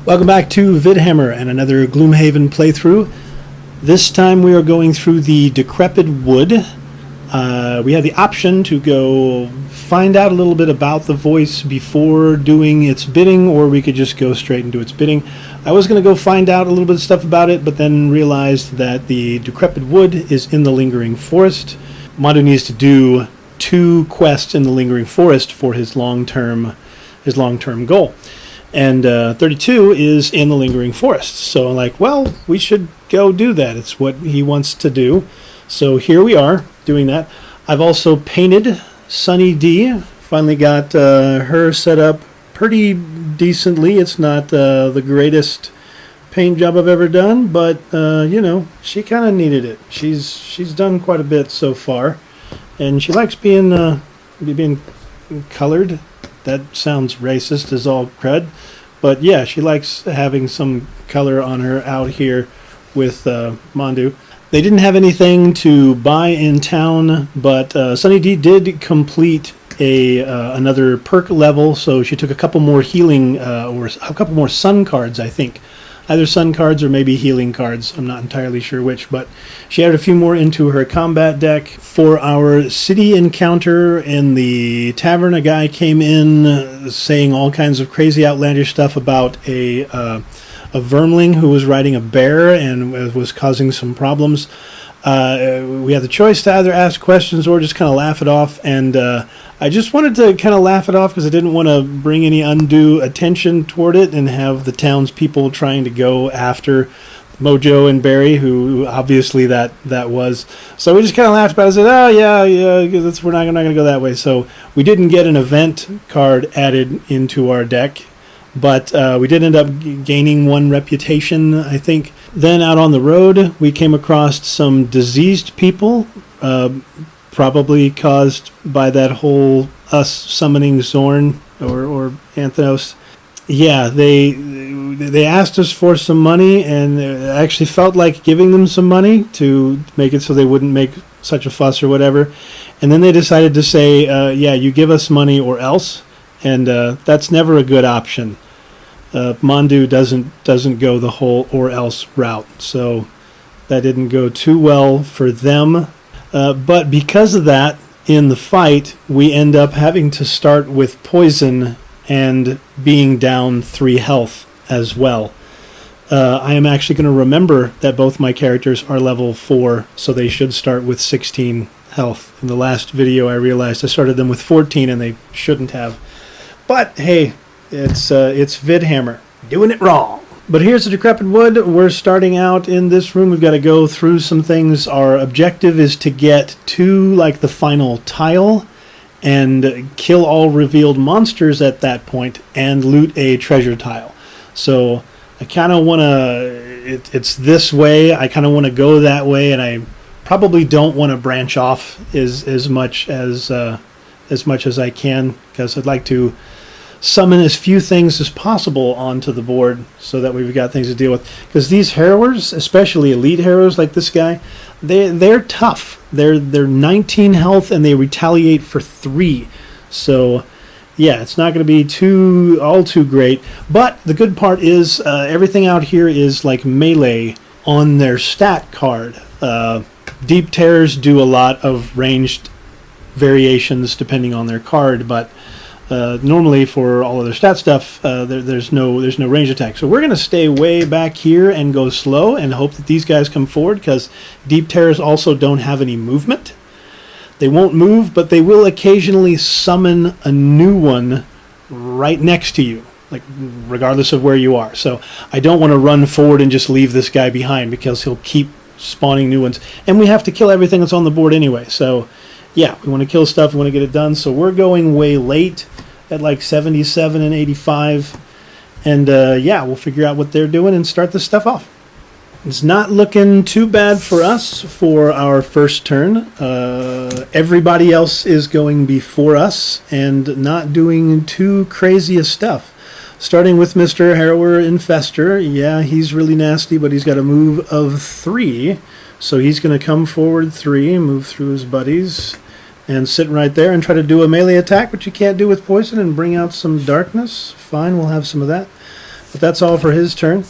Welcome back to Vidhammer and another Gloomhaven playthrough. This time we are going through the Decrepit Wood. We have the option to go find out a little bit about the voice before doing its bidding, or we could just go straight and do its bidding. I was going to go find out a little bit of stuff about it, but then realized that the Decrepit Wood is in the Lingering Forest. Mondew needs to do 2 quests in the Lingering Forest for his long-term goal. And 32 is in the Lingering Forest. So I'm like, well, we should go do that. It's what he wants to do. So here we are doing that. I've also painted Sunny D. Finally got her set up pretty decently. It's not the greatest paint job I've ever done, but you know, she kind of needed it. She's done quite a bit so far, and she likes being colored. That sounds racist as all crud, but yeah, she likes having some color on her out here with Mondew. They didn't have anything to buy in town, but Sunny D did complete another perk level, so she took a couple more healing or a couple more sun cards, I think. Either sun cards or maybe healing cards. I'm not entirely sure which, but she added a few more into her combat deck. For our city encounter in the tavern, a guy came in saying all kinds of crazy outlandish stuff about a vermling who was riding a bear and was causing some problems. We had the choice to either ask questions or just kind of laugh it off, and I just wanted to kind of laugh it off because I didn't want to bring any undue attention toward it and have the townspeople trying to go after Mojo and Barry, who obviously that was. So we just kind of laughed about it. I said, oh yeah, we're not going to go that way. So we didn't get an event card added into our deck, but we did end up gaining 1 reputation, I think. Then out on the road, we came across some diseased people, probably caused by that whole us summoning Zorn or Anthenos. Yeah, they asked us for some money, and it actually felt like giving them some money to make it so they wouldn't make such a fuss or whatever. And then they decided to say, yeah, you give us money or else, and that's never a good option. Mondew doesn't go the whole or else route, so that didn't go too well for them. But because of that, in the fight, we end up having to start with poison and being down 3 health as well. I am actually going to remember that both my characters are level 4, so they should start with 16 health. In the last video, I realized I started them with 14, and they shouldn't have. But hey, it's Vidhammer doing it wrong. But here's the Decrepit Wood. We're starting out in this room. We've got to go through some things. Our objective is to get to like the final tile and kill all revealed monsters at that point and loot a treasure tile. So I kind of want to, it's this way. I kind of want to go that way, and I probably don't want to branch off as much as I can, because I'd like to summon as few things as possible onto the board so that we've got things to deal with. Because these harrowers, especially elite harrowers like this guy, they're tough. They're 19 health and they retaliate for 3. So yeah, it's not going to be all too great. But the good part is everything out here is like melee on their stat card. Deep Terrors do a lot of ranged variations depending on their card, but normally for all of their stat stuff, there's no range attack. So we're going to stay way back here and go slow and hope that these guys come forward, because Deep Terrors also don't have any movement. They won't move, but they will occasionally summon a new one right next to you, like regardless of where you are. So I don't want to run forward and just leave this guy behind, because he'll keep spawning new ones. And we have to kill everything that's on the board anyway. So yeah, we want to kill stuff, we want to get it done. So we're going way late at like 77 and 85. And yeah, we'll figure out what they're doing and start this stuff off. It's not looking too bad for us for our first turn. Everybody else is going before us and not doing too crazy a stuff. Starting with Mr. Harrower Infester. Yeah, he's really nasty, but he's got a move of 3. So he's going to come forward 3, move through his buddies, and sit right there and try to do a melee attack, which you can't do with poison, and bring out some darkness. Fine, we'll have some of that. But that's all for his turn.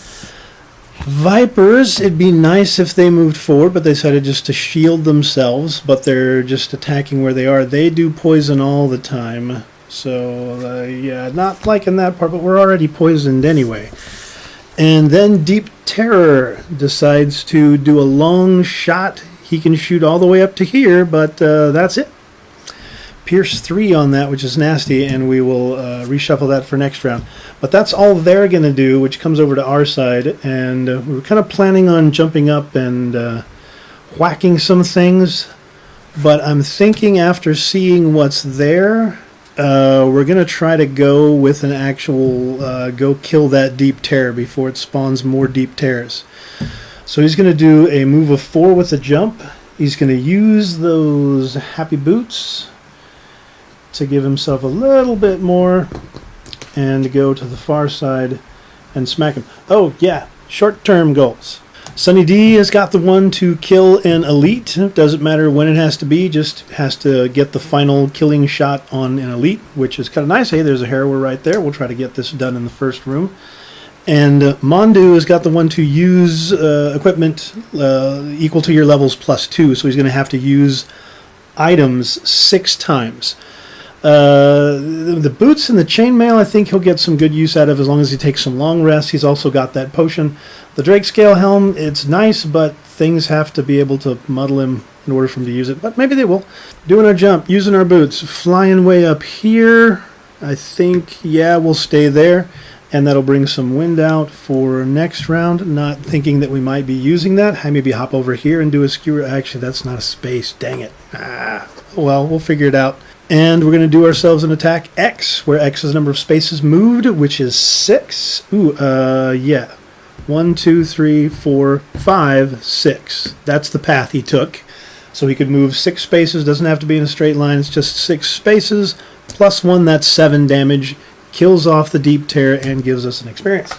Vipers, it'd be nice if they moved forward, but they decided just to shield themselves, but they're just attacking where they are. They do poison all the time, so yeah, not liking that part, but we're already poisoned anyway. And then Deep Terror decides to do a long shot. He can shoot all the way up to here, but that's it. Pierce 3 on that, which is nasty, and we will reshuffle that for next round. But that's all they're going to do, which comes over to our side, and we were kind of planning on jumping up and whacking some things, but I'm thinking after seeing what's there, we're going to try to go with an actual, go kill that Deep Terror before it spawns more Deep Terrors. So he's going to do a move of 4 with a jump. He's going to use those Happy Boots to give himself a little bit more and go to the far side and smack him. Oh yeah, short-term goals. Sunny D has got the one to kill an elite. Doesn't matter when it has to be, just has to get the final killing shot on an elite, which is kind of nice. Hey, there's a Harrower right there. We'll try to get this done in the first room. And Mondew has got the one to use equipment equal to your levels +2, so he's going to have to use items 6 times. The boots and the chainmail, I think he'll get some good use out of as long as he takes some long rests. He's also got that potion. The Drake Scale Helm, it's nice, but things have to be able to muddle him in order for him to use it. But maybe they will. Doing our jump, using our boots, flying way up here. I think, yeah, we'll stay there. And that'll bring some wind out for next round. Not thinking that we might be using that. I maybe hop over here and do a skewer. Actually, that's not a space. Dang it. Well, we'll figure it out. And we're going to do ourselves an attack X, where X is the number of spaces moved, which is 6. Yeah. 1, 2, 3, 4, 5, 6. That's the path he took. So he could move 6 spaces. Doesn't have to be in a straight line. It's just 6 spaces. +1, that's 7 damage. Kills off the Deep Terror and gives us an experience.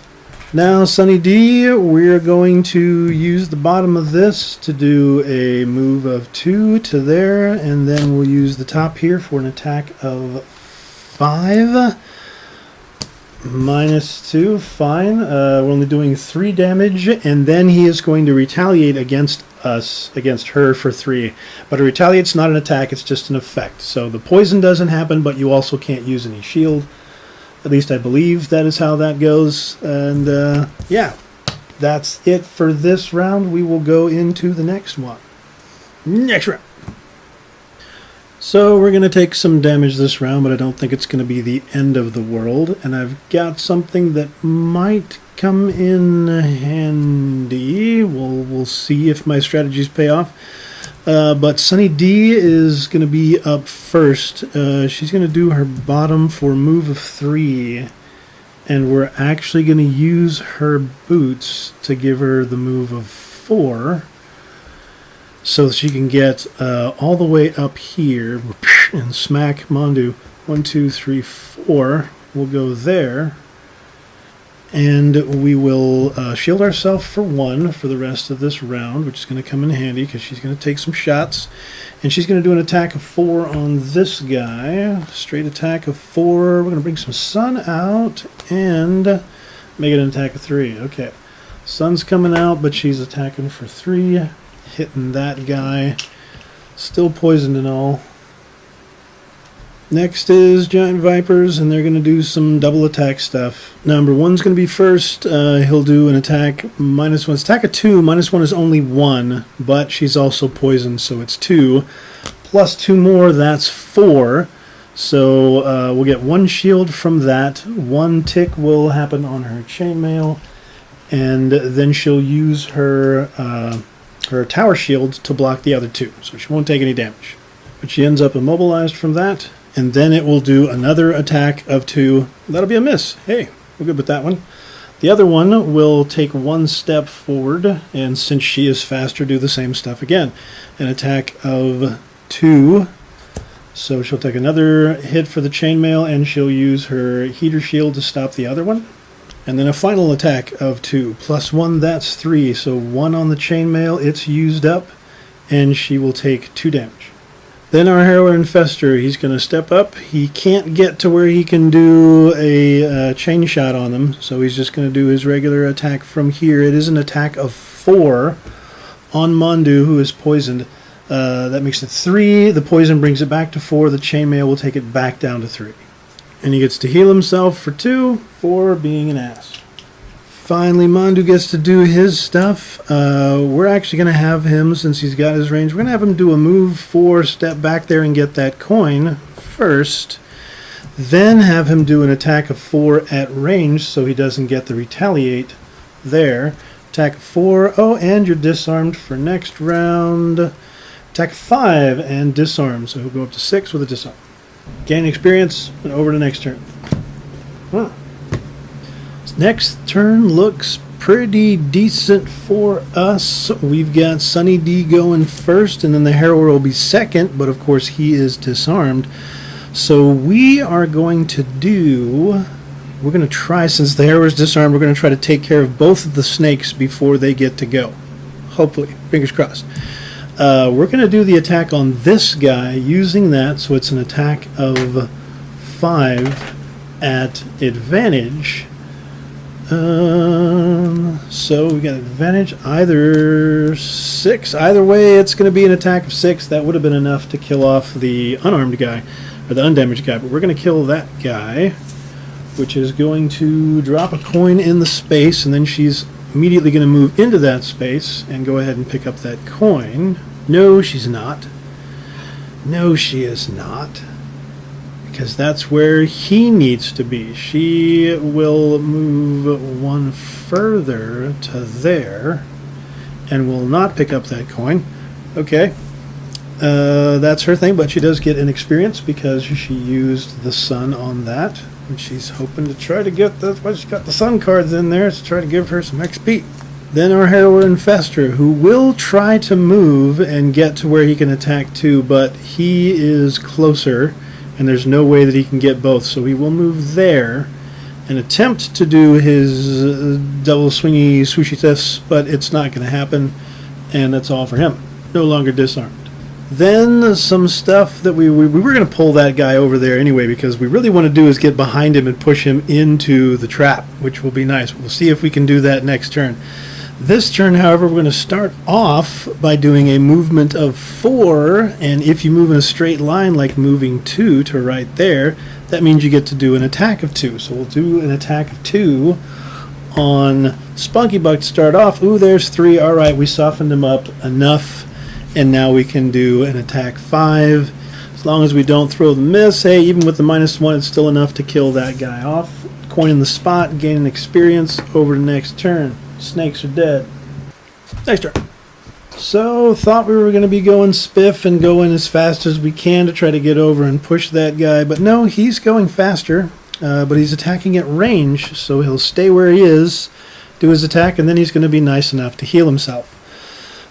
Now, Sunny D, we're going to use the bottom of this to do a move of 2 to there, and then we'll use the top here for an attack of 5. -2, fine. We're only doing 3 damage, and then he is going to retaliate against us, against her for 3. But a retaliate's not an attack, it's just an effect. So the poison doesn't happen, but you also can't use any shield. At least I believe that is how that goes. And yeah, that's it for this round. We will go into the next one. Next round. So we're going to take some damage this round, but I don't think it's going to be the end of the world. And I've got something that might come in handy. We'll see if my strategies pay off. But Sunny D is going to be up first. She's going to do her bottom for a move of 3. And we're actually going to use her boots to give her the move of 4. So she can get all the way up here and smack Mondew. 1, 2, 3, 4. We'll go there. And we will shield ourselves for 1 for the rest of this round, which is going to come in handy because she's going to take some shots. And she's going to do an attack of 4 on this guy. Straight attack of 4. We're going to bring some sun out and make it an attack of 3. Okay. Sun's coming out, but she's attacking for 3. Hitting that guy. Still poisoned and all. Next is Giant Vipers, and they're going to do some double attack stuff. Number 1's going to be first. He'll do an attack -1. It's attack of 2. -1 is only 1, but she's also poisoned, so it's 2. Plus 2 more, that's 4. So we'll get 1 shield from that. 1 tick will happen on her chainmail, and then she'll use her her tower shield to block the other 2, so she won't take any damage. But she ends up immobilized from that. And then it will do another attack of 2. That'll be a miss. Hey, we're good with that one. The other one will take 1 step forward, and since she is faster, do the same stuff again. An attack of 2. So she'll take another hit for the chainmail, and she'll use her heater shield to stop the other one. And then a final attack of 2. +1, that's 3. So 1 on the chainmail, it's used up, and she will take 2 damage. Then our hero infester, he's going to step up. He can't get to where he can do a chain shot on them, so he's just going to do his regular attack from here. It is an attack of 4 on Mondew, who is poisoned. That makes it 3. The poison brings it back to 4. The chainmail will take it back down to 3. And he gets to heal himself for 2 for being an ass. Finally, Mondew gets to do his stuff. We're actually going to have him, since he's got his range, we're going to have him do a move 4, step back there and get that coin first. Then have him do an attack of 4 at range so he doesn't get the retaliate there. Attack of 4. Oh, and you're disarmed for next round. Attack 5 and disarm. So he'll go up to 6 with a disarm. Gain experience and over to next turn. Huh. Next turn looks pretty decent for us. We've got Sunny D going first, and then the hero will be second, but of course he is disarmed. So we are going to do... We're going to try, since the hero is disarmed, we're going to try to take care of both of the snakes before they get to go. Hopefully. Fingers crossed. We're going to do the attack on this guy using that, so it's an attack of 5 at advantage. So we got advantage either 6. Either way, it's going to be an attack of 6. That would have been enough to kill off the unarmed guy, or the undamaged guy. But we're going to kill that guy, which is going to drop a coin in the space, and then she's immediately going to move into that space and go ahead and pick up that coin. No, she's not. No, she is not. Because that's where he needs to be. She will move 1 further to there and will not pick up that coin. Okay. That's her thing, but she does get an experience because she used the sun on that. And she's hoping to try to get the... Well, she's got the sun cards in there to try to give her some XP. Then our hero infester, who will try to move and get to where he can attack too, but he is closer. And there's no way that he can get both, so he will move there and attempt to do his double swingy sushi thefts, but it's not going to happen, and that's all for him. No longer disarmed. Then some stuff that we were going to pull that guy over there anyway, because we really want to do is get behind him and push him into the trap, which will be nice. We'll see if we can do that next turn. This turn, however, we're going to start off by doing a movement of 4, and if you move in a straight line, like moving 2 to right there, that means you get to do an attack of 2. So we'll do an attack of 2 on Spunky Buck to start off. Ooh, there's 3. All right, we softened him up enough, and now we can do an attack 5. As long as we don't throw the miss, hey, even with the -1, it's still enough to kill that guy off. Coin in the spot, gain an experience, over to next turn. Snakes are dead. Next turn. So, thought we were going to be going spiff and going as fast as we can to try to get over and push that guy, but no, he's going faster, but he's attacking at range, so he'll stay where he is, do his attack, and then he's going to be nice enough to heal himself.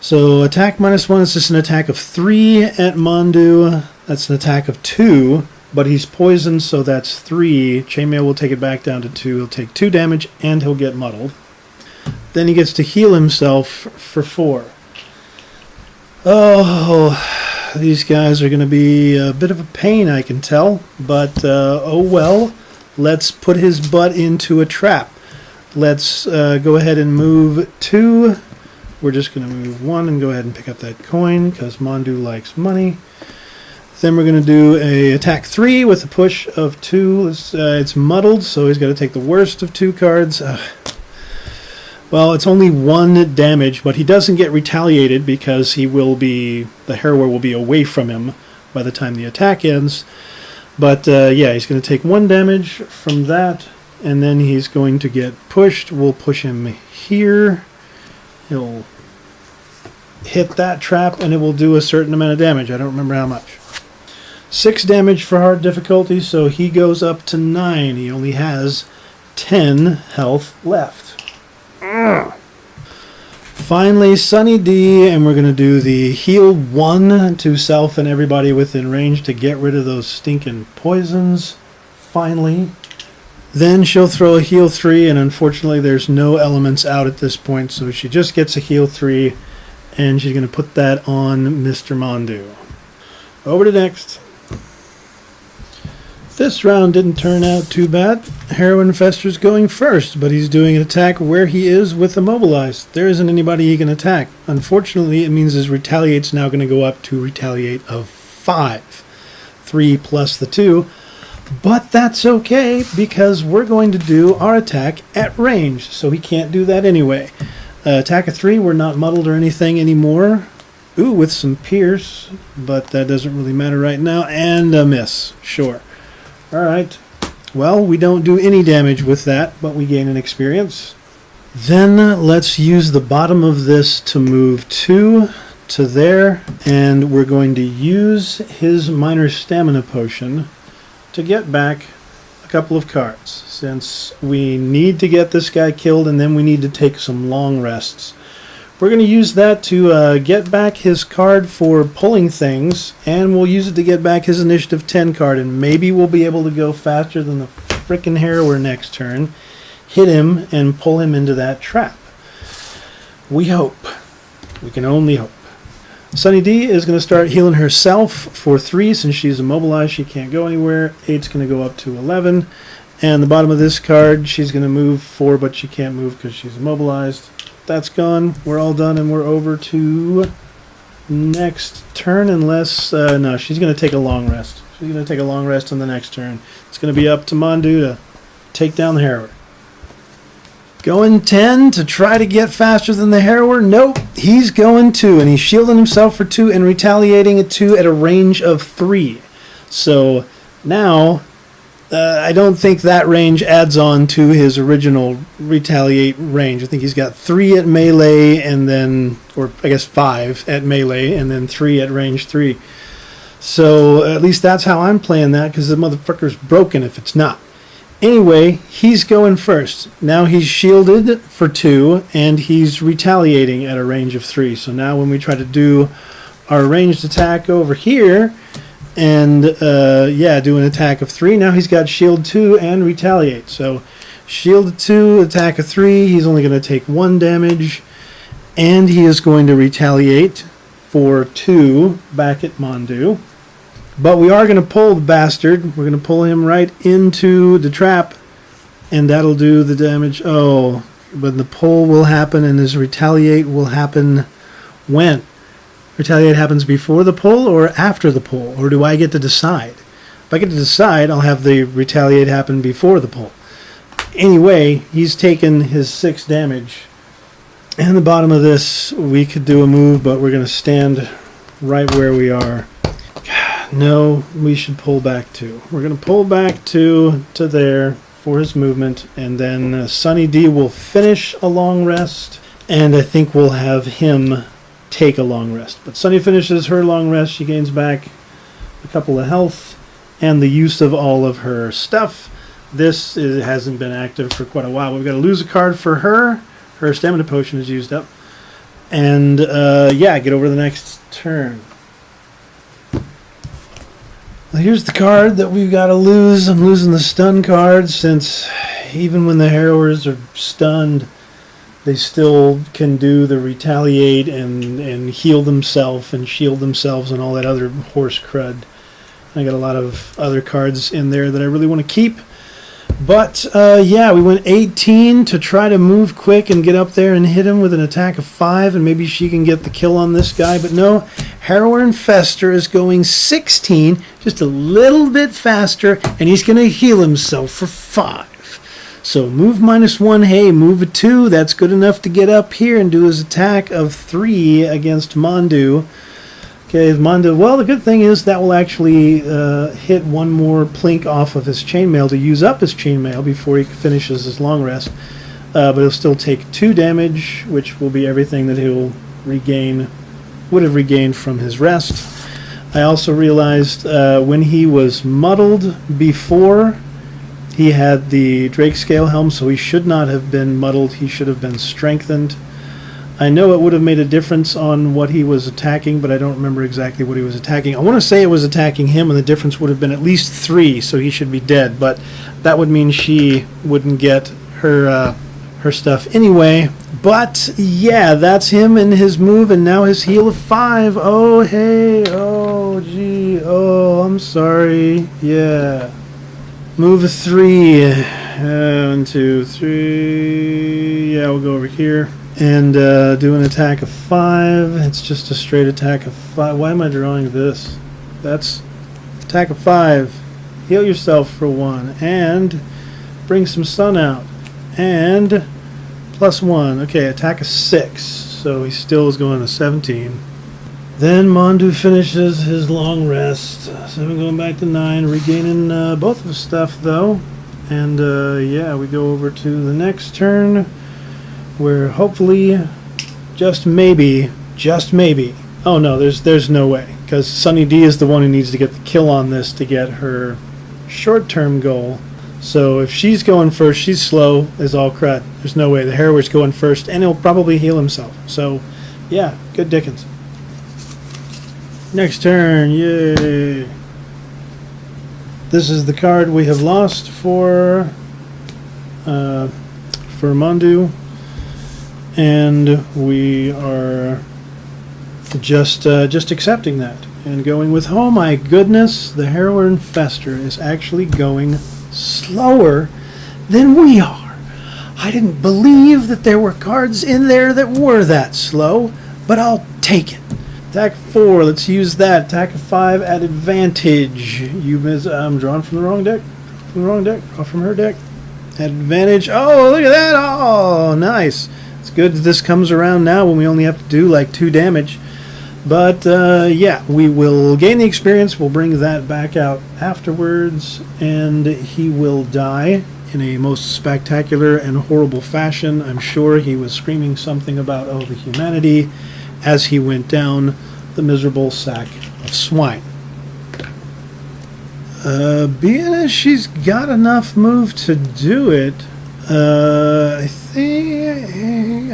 So, attack -1 is just an attack of 3 at Mondew. That's an attack of 2, but he's poisoned, so that's 3. Chainmail will take it back down to 2. He'll take 2 damage, and he'll get muddled. Then he gets to heal himself for 4. Oh, these guys are going to be a bit of a pain, I can tell. But, oh well. Let's put his butt into a trap. Let's go ahead and move 2. We're just going to move 1 and go ahead and pick up that coin, because Mondew likes money. Then we're going to do a attack 3 with a push of 2. It's muddled, so he's got to take the worst of 2 cards. Well, it's only 1 damage, but he doesn't get retaliated because the harrower will be away from him by the time the attack ends. But yeah, he's going to take 1 damage from that, and then he's going to get pushed. We'll push him here. He'll hit that trap, and it will do a certain amount of damage. I don't remember how much. 6 damage for hard difficulty, so he goes up to 9. He only has 10 health left. Finally, Sunny D, and we're going to do the heal 1 to self and everybody within range to get rid of those stinking poisons. Finally. Then she'll throw a heal 3, and unfortunately there's no elements out at this point, so she just gets a heal 3, and she's going to put that on Mr. Mondew. Over to next. This round didn't turn out too bad. Heroin Fester's going first, but he's doing an attack where he is with Immobilized. There isn't anybody he can attack. Unfortunately, it means his Retaliate's now going to go up to Retaliate of 5. 3 plus the 2. But that's okay, because we're going to do our attack at range, so he can't do that anyway. Attack of 3, we're not muddled or anything anymore. Ooh, with some Pierce, but that doesn't really matter right now. And a miss, sure. Alright, well, we don't do any damage with that, but we gain an experience. Then let's use the bottom of this to move 2 to there, and we're going to use his minor stamina potion to get back a couple of cards, since we need to get this guy killed and then we need to take some long rests. We're going to use that to get back his card for pulling things, and we'll use it to get back his Initiative 10 card, and maybe we'll be able to go faster than the frickin' Harrower next turn, hit him, and pull him into that trap. We hope. We can only hope. Sunny D is going to start healing herself for 3, since she's immobilized, she can't go anywhere. 8's going to go up to 11, and the bottom of this card, she's going to move 4, but she can't move because she's immobilized. That's gone. We're all done, and we're over to next turn, unless... no, she's going to take a long rest. She's going to take a long rest on the next turn. It's going to be up to Mondew to take down the Harrower. Going 10 to try to get faster than the Harrower? Nope. He's going 2, and he's shielding himself for 2 and retaliating at 2 at a range of 3. So now... I don't think that range adds on to his original retaliate range. I think he's got 3 at melee, and then, or I guess 5 at melee, and then 3 at range 3. So at least that's how I'm playing that, because the motherfucker's broken if it's not. Anyway, he's going first. Now he's shielded for 2, and he's retaliating at a range of 3. So now when we try to do our ranged attack over here, and yeah, do an attack of 3. Now he's got shield 2 and retaliate. So shield 2, attack of 3. He's only going to take 1 damage, and he is going to retaliate for 2 back at Mondew. But we are going to pull the bastard. We're going to pull him right into the trap, and that'll do the damage. Oh, but the pull will happen, and his retaliate will happen when? Retaliate happens before the pull or after the pull? Or do I get to decide? If I get to decide, I'll have the retaliate happen before the pull. Anyway, he's taken his 6 damage. And the bottom of this, we could do a move, but we're going to stand right where we are. No, we should pull back 2. We're going to pull back 2 to there for his movement, and then Sunny D will finish a long rest, and I think we'll have him take a long rest. But Sunny finishes her long rest. She gains back a couple of health and the use of all of her stuff. This hasn't been active for quite a while. We've got to lose a card for her. Her stamina potion is used up. And yeah, get over the next turn. Well, here's the card that we've got to lose. I'm losing the stun card, since even when the Harrowers are stunned, they still can do the retaliate and heal themselves and shield themselves and all that other horse crud. I got a lot of other cards in there that I really want to keep. But, yeah, we went 18 to try to move quick and get up there and hit him with an attack of 5, and maybe she can get the kill on this guy. But no, Harrower Infester is going 16, just a little bit faster, and he's going to heal himself for 5. So move -1, hey, move a 2. That's good enough to get up here and do his attack of 3 against Mondew. Okay, Mondew. Well, the good thing is that will actually hit 1 more plink off of his chainmail to use up his chainmail before he finishes his long rest. But he'll still take 2 damage, which will be everything that he'll regain, would have regained from his rest. I also realized when he was muddled before, he had the Drake Scale Helm, so he should not have been muddled. He should have been strengthened. I know it would have made a difference on what he was attacking, but I don't remember exactly what he was attacking. I want to say it was attacking him, and the difference would have been at least 3, so he should be dead. But that would mean she wouldn't get her stuff anyway. But yeah, that's him and his move, and now his heal of 5. Oh, hey, oh, gee, oh, I'm sorry. Yeah. Move of 3. 1, 2, 3. Yeah, we'll go over here and do an attack of 5. It's just a straight attack of 5. Why am I drawing this? That's attack of 5. Heal yourself for 1 and bring some sun out. And +1. Okay, attack of 6. So he still is going to 17. Then Mondew finishes his long rest. 7 going back to 9, regaining both of his stuff though. And yeah, we go over to the next turn where hopefully, just maybe, oh no, there's no way, because Sunny D is the one who needs to get the kill on this to get her short-term goal. So if she's going first, she's slow as all crud. There's no way. The Harrower's going first, and he'll probably heal himself. So yeah, good Dickens. Next turn, yay. This is the card we have lost for Mondew, and we are just accepting that and going with, oh my goodness, the Harrower Infester is actually going slower than we are. I didn't believe that there were cards in there that were that slow, but I'll take it. Attack 4, let's use that. Attack of 5 at advantage. I'm drawn from the wrong deck. Draw from her deck. At advantage. Oh, look at that. Oh, nice. It's good that this comes around now when we only have to do like 2 damage. But yeah, we will gain the experience. We'll bring that back out afterwards, and he will die in a most spectacular and horrible fashion. I'm sure he was screaming something about, oh, the humanity, as he went down the miserable sack of swine. Being as she's got enough move to do it, I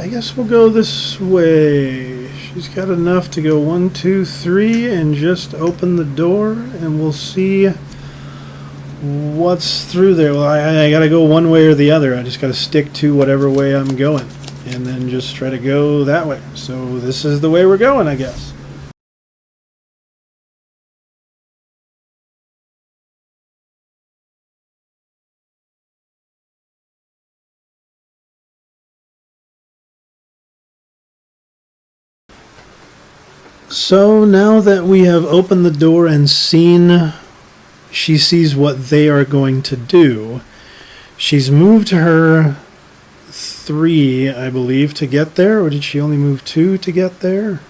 guess we'll go this way. She's got enough to go 1, 2, 3 and just open the door, and we'll see what's through there. Well, I gotta go one way or the other. I just gotta stick to whatever way I'm going and then just try to go that way. So this is the way we're going, I guess. So now that we have opened the door and she sees what they are going to do, she's moved her 3, I believe, to get there, or did she only move 2 to get there?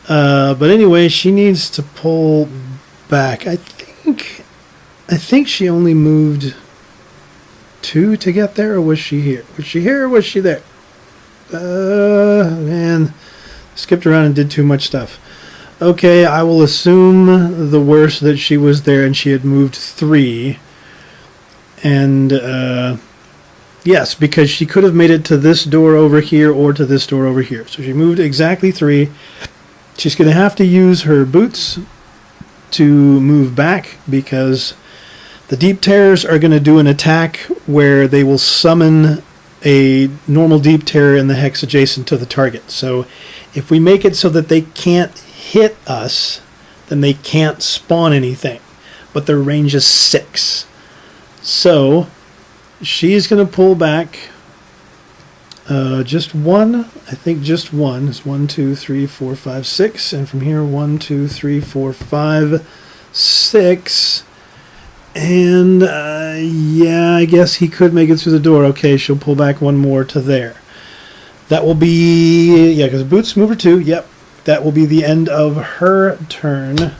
But anyway, she needs to pull back. I think she only moved 2 to get there, or was she here? Was she here or was she there? Man, skipped around and did too much stuff. Okay, I will assume the worst, that she was there and she had moved 3. And yes, because she could have made it to this door over here or to this door over here. So she moved exactly 3. She's going to have to use her boots to move back, because the Deep Terrors are going to do an attack where they will summon a normal Deep Terror in the hex adjacent to the target. So if we make it so that they can't hit us, then they can't spawn anything. But their range is 6. So she's going to pull back just 1. I think just 1. It's 1, 2, 3, 4, 5, 6. And from here, 1, 2, 3, 4, 5, 6. And yeah, I guess he could make it through the door. Okay, she'll pull back 1 more to there. That will be, yeah, because boots move her 2. Yep, that will be the end of her turn.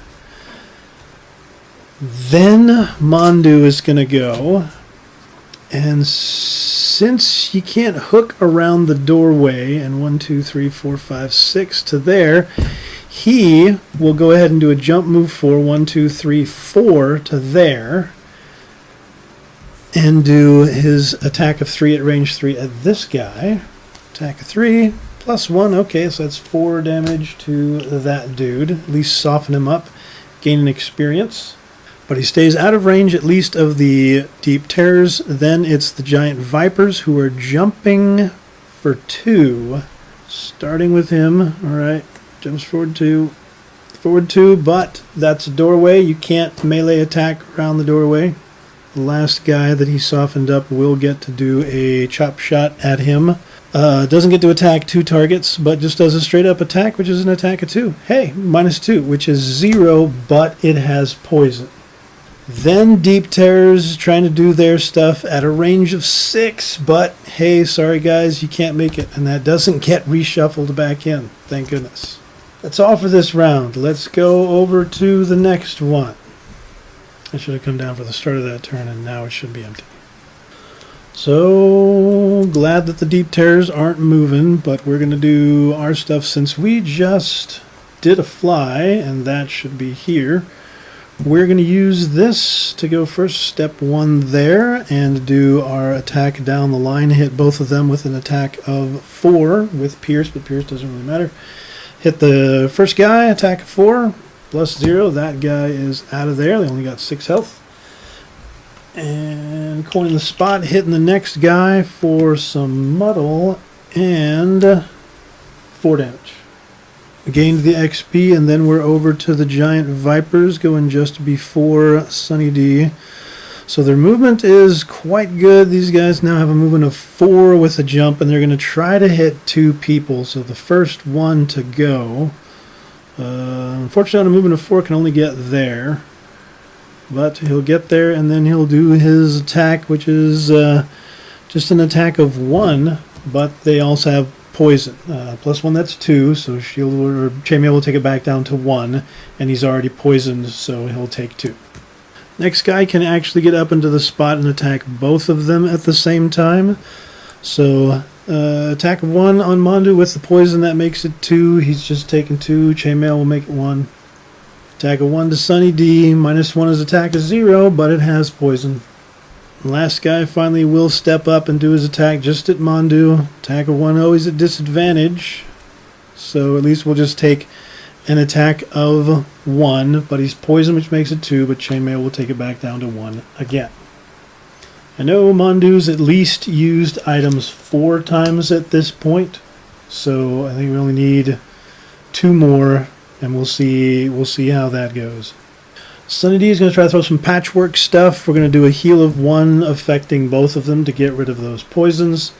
Then Mondew is going to go, and since you can't hook around the doorway, and 1, 2, 3, 4, 5, 6 to there, he will go ahead and do a jump move 4, 1, 2, 3, 4 to there, and do his attack of 3 at range 3 at this guy. Attack of 3 plus 1. Okay, so that's 4 damage to that dude. At least soften him up, gain an experience. But he stays out of range at least of the Deep Terrors. Then it's the Giant Vipers who are jumping for 2. Starting with him. All right. Jumps forward 2. Forward 2, but that's a doorway. You can't melee attack around the doorway. The last guy that he softened up will get to do a chop shot at him. Doesn't get to attack 2 targets, but just does a straight up attack, which is an attack of 2. Hey, -2, which is 0, but it has poison. Then Deep Terrors trying to do their stuff at a range of 6, but hey, sorry guys, you can't make it. And that doesn't get reshuffled back in. Thank goodness. That's all for this round. Let's go over to the next one. I should have come down for the start of that turn, and now it should be empty. So glad that the Deep Terrors aren't moving, but we're going to do our stuff since we just did a fly, and that should be here. We're going to use this to go first, step 1 there, and do our attack down the line. Hit both of them with an attack of 4 with Pierce, but Pierce doesn't really matter. Hit the first guy, attack of 4, +0. That guy is out of there. They only got 6 health. And coining the spot, hitting the next guy for some muddle, and 4 damage. We gained the XP, and then we're over to the giant vipers going just before Sunny D. So their movement is quite good. These guys now have a movement of 4 with a jump, and they're going to try to hit 2 people. So the first one to go, unfortunately on a movement of 4 can only get there. But he'll get there, and then he'll do his attack, which is just an attack of 1, but they also have poison. +1, that's 2, so shield or chainmail will take it back down to 1, and he's already poisoned, so he'll take 2. Next guy can actually get up into the spot and attack both of them at the same time. So attack of 1 on Mondew with the poison, that makes it 2. He's just taken 2. Chainmail will make it 1. Attack of 1 to Sunny D. -1 his attack is 0, but it has poison. Last guy finally will step up and do his attack just at Mondew. Attack of 1 always at disadvantage. So at least we'll just take an attack of 1, but he's poisoned, which makes it 2, but Chainmail will take it back down to 1 again. I know Mondew's at least used items 4 times at this point, so I think we only need 2 more, and we'll see how that goes. Sunny D is going to try to throw some patchwork stuff. We're going to do a heal of 1 affecting both of them to get rid of those poisons.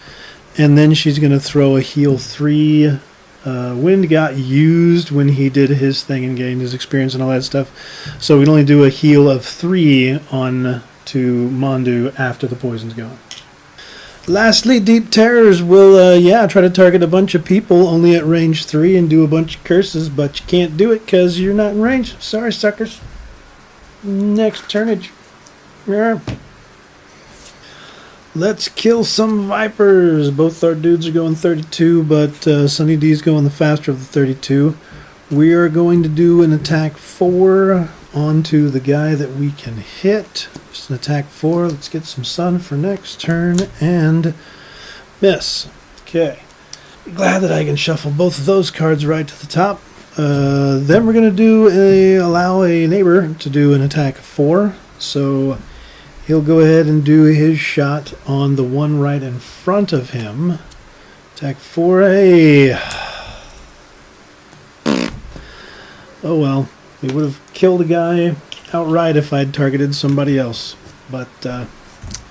And then she's going to throw a heal 3. Wind got used when he did his thing and gained his experience and all that stuff. So we can only do a heal of 3 on to Mondew after the poison's gone. Lastly, Deep Terrors will try to target a bunch of people only at range 3 and do a bunch of curses, but you can't do it because you're not in range. Sorry, suckers. Next turnage. Yeah. Let's kill some vipers. Both our dudes are going 32, but Sunny D's going the faster of the 32. We are going to do an attack 4 onto the guy that we can hit. Just an attack 4. Let's get some sun for next turn and miss. Okay. Glad that I can shuffle both of those cards right to the top. Then we're going to allow a neighbor to do an attack 4. So he'll go ahead and do his shot on the one right in front of him. Attack 4A. Oh well, we would have killed a guy outright if I'd targeted somebody else. But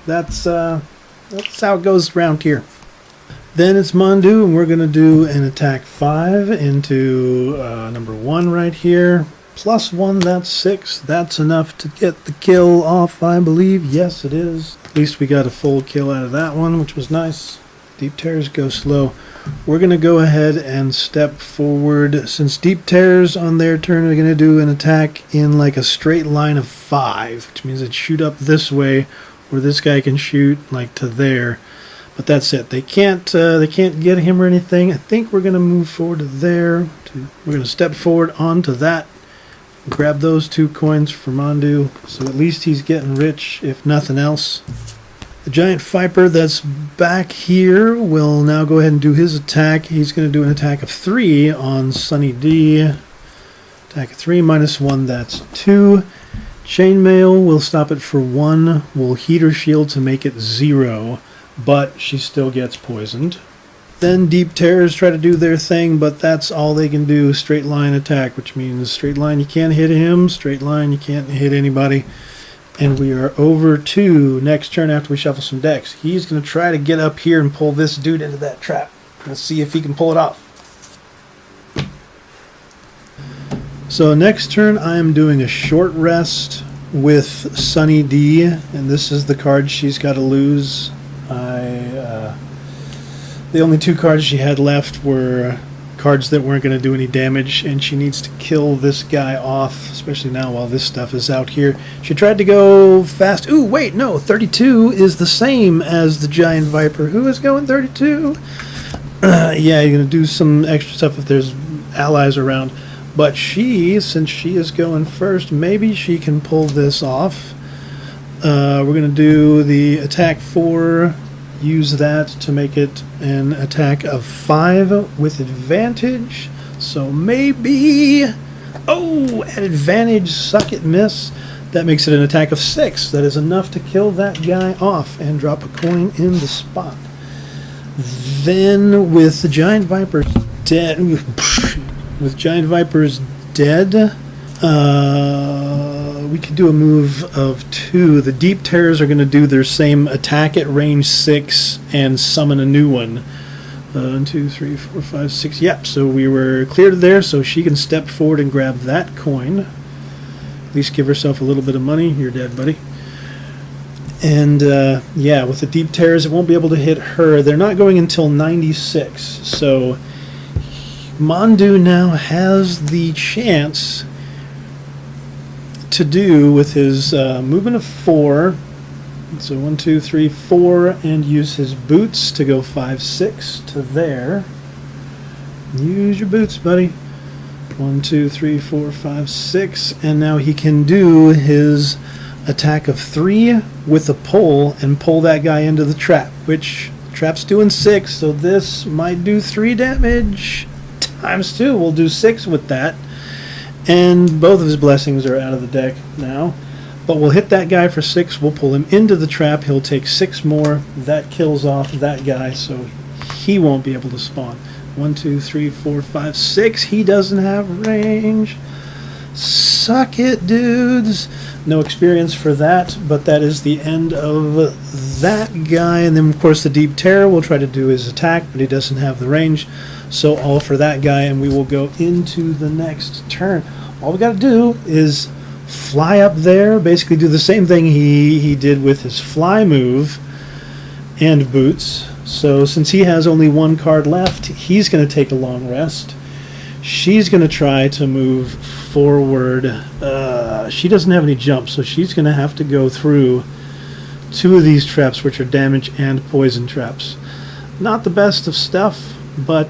that's how it goes around here. Then it's Mondew, and we're going to do an attack 5 into number 1 right here. +1, that's 6. That's enough to get the kill off, I believe. Yes, it is. At least we got a full kill out of that one, which was nice. Deep Terrors go slow. We're going to go ahead and step forward. Since Deep Terrors on their turn are going to do an attack in like a straight line of 5, which means it'd shoot up this way, where this guy can shoot like to there. But that's it. They can't get him or anything. I think we're going to move forward to there. We're going to step forward onto that. Grab those 2 coins for Mondew. So at least he's getting rich, if nothing else. The giant viper that's back here will now go ahead and do his attack. He's going to do an attack of 3 on Sunny D. Attack of 3 -1, that's 2. Chainmail will stop it for 1. Will heat her shield to make it 0. But she still gets poisoned. Then Deep Terrors try to do their thing, but that's all they can do. Straight line attack, which means straight line you can't hit him, straight line you can't hit anybody. And we are over to next turn after we shuffle some decks. He's going to try to get up here and pull this dude into that trap. We'll see if he can pull it off. So next turn I am doing a short rest with Sunny D, and this is the card she's got to lose. The only two cards she had left were cards that weren't going to do any damage, and she needs to kill this guy off, especially now while this stuff is out here. She tried to go fast. Ooh, wait, no, 32 is the same as the Giant Viper. Who is going 32? Yeah, you're going to do some extra stuff if there's allies around. But she, since she is going first, maybe she can pull this off. We're going to do the attack 4. Use that to make it an attack of 5 with advantage. So maybe... Oh, at advantage, suck it, miss. That makes it an attack of 6. That is enough to kill that guy off and drop a coin in the spot. Then with the Giant Viper's dead... With Giant Viper's dead... we could do a move of 2. The Deep Terrors are going to do their same attack at range 6 and summon a new one. 1, 2, 3, 4, 5, 6. Yep, so we were cleared there, so she can step forward and grab that coin. At least give herself a little bit of money. You're dead, buddy. And, yeah, with the Deep Terrors, it won't be able to hit her. They're not going until 96, so Mondew now has the chance to do with his movement of 4. So 1, 2, 3, 4, and use his boots to go 5, 6 to there. Use your boots, buddy. 1, 2, 3, 4, 5, 6, and now he can do his attack of 3 with a pull and pull that guy into the trap, which trap's doing 6, so this might do 3 damage times 2. We'll do 6 with that. And both of his blessings are out of the deck now. But we'll hit that guy for 6. We'll pull him into the trap. He'll take 6 more. That kills off that guy, so he won't be able to spawn. 1, 2, 3, 4, 5, 6. He doesn't have range. Suck it, dudes. No experience for that, but that is the end of that guy. And then, of course, the Deep Terror will try to do his attack, but he doesn't have the range. So all for that guy, and we will go into the next turn. All we got to do is fly up there, basically do the same thing he did with his fly move and boots. So since he has only 1 card left, he's going to take a long rest. She's going to try to move forward. She doesn't have any jump, so she's going to have to go through 2 of these traps, which are damage and poison traps. Not the best of stuff, but